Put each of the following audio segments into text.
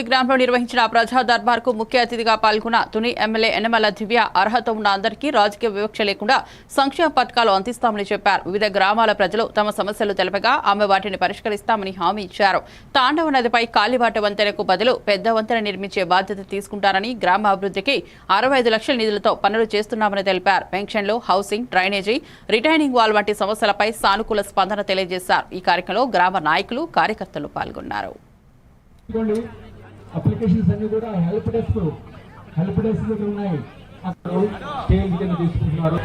గ్రామంలో నిర్వహించిన ప్రజా దర్బార్ కు ముఖ్య అతిథిగా పాల్గొన్న తుని ఎమ్మెల్యే యనమల దివ్య అర్హత ఉన్న అందరికీ రాజకీయ వివక్ష లేకుండా సంక్షేమ పథకాలు అందిస్తామని చెప్పారు. వివిధ గ్రామాల ప్రజలు తమ సమస్యలు తెలపగా ఆమె వాటిని పరిష్కరిస్తామని హామీ ఇచ్చారు. తాండవ నదిపై కాలిబాట వంతెనకు బదులు పెద్ద వంతెన నిర్మించే బాధ్యత తీసుకుంటారని, గ్రామ అభివృద్ధికి 65 లక్షల నిధులతో పనులు చేస్తున్నామని తెలిపారు. పెన్షన్లు, హౌసింగ్, డ్రైనేజీ, రిటైనింగ్ వాల్ వంటి సమస్యలపై సానుకూల స్పందన తెలియజేశారు. ఈ కార్యక్రమంలో గ్రామ నాయకులు, కార్యకర్తలు పాల్గొన్నారు. అప్లికేషన్స్ అన్ని కూడా హెల్ప్ డెస్క్ ఉన్నాయి. తీసుకుంటున్నారు.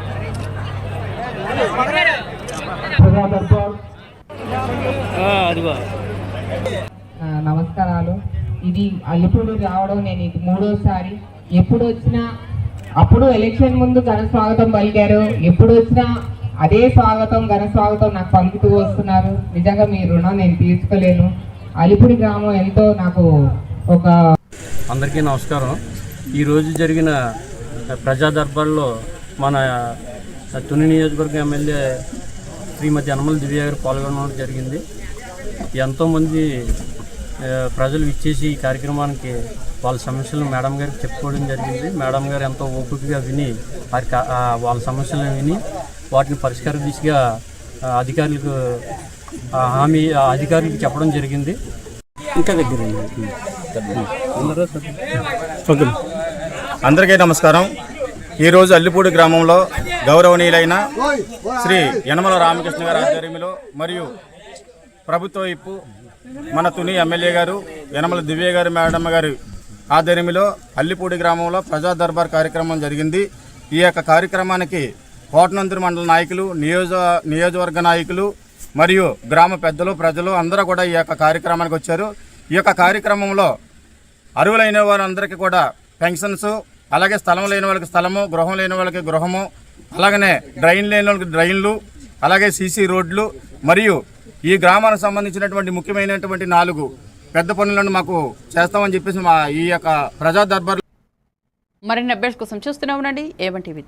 నమస్కారాలు. ఇది అల్లిపూడి రావడం నేను ఇది మూడోసారి. ఎప్పుడు వచ్చినా అప్పుడు ఎలక్షన్ ముందు ఘన స్వాగతం పలికారు, ఎప్పుడు వచ్చినా అదే స్వాగతం, ఘన స్వాగతం నాకు పలుకుతూ వస్తున్నారు. నిజంగా మీ రుణం నేను తీర్చుకోలేను. అల్లిపూడి గ్రామం ఎంతో నాకు అందరికీ నమస్కారం. ఈరోజు జరిగిన ప్రజా దర్బార్లో మన తుని నియోజకవర్గ ఎమ్మెల్యే శ్రీమతి యనమల దివ్య గారు పాల్గొనడం జరిగింది. ఎంతోమంది ప్రజలు ఇచ్చేసి ఈ కార్యక్రమానికి వాళ్ళ సమస్యలను మేడం గారికి చెప్పుకోవడం జరిగింది. మేడం గారు ఎంతో ఓపికగా విని వాళ్ళ సమస్యలను విని వాటిని పరిష్కార దిశగా అధికారులకు చెప్పడం జరిగింది. ఇంకా దగ్గర అందరికీ నమస్కారం. ఈరోజు అల్లిపూడి గ్రామంలో గౌరవనీయులైన శ్రీ యనమల రామకృష్ణ గారి ఆధ్వర్యంలో మరియు ప్రభుత్వ ఇప్పు మన తుని ఎమ్మెల్యే గారు యనమల దివ్య గారు మేడమ్మ గారి ఆధ్వర్యంలో అల్లిపూడి గ్రామంలో ప్రజా దర్బార్ కార్యక్రమం జరిగింది. ఈ యొక్క కార్యక్రమానికి కోటనందూరు మండల నాయకులు, నియోజకవర్గ నాయకులు మరియు గ్రామ పెద్దలు, ప్రజలు అందరూ కూడా ఈ యొక్క కార్యక్రమానికి వచ్చారు. ఈ యొక్క కార్యక్రమంలో అర్హులైన వారందరికీ కూడా పెన్షన్స్, అలాగే స్థలం లేని వాళ్ళకి స్థలము, గృహం లేని వాళ్ళకి గృహము, అలాగనే డ్రైన్ లేని వాళ్ళకి డ్రైన్లు, అలాగే సీసీ రోడ్లు మరియు ఈ గ్రామానికి సంబంధించినటువంటి ముఖ్యమైనటువంటి 4 పెద్ద పనులను మాకు చేస్తామని చెప్పేసి మా ఈ యొక్క ప్రజా దర్బార్. మరిన్ని అప్డేట్స్ కోసం చూస్తూనే ఉండండి A1 TV.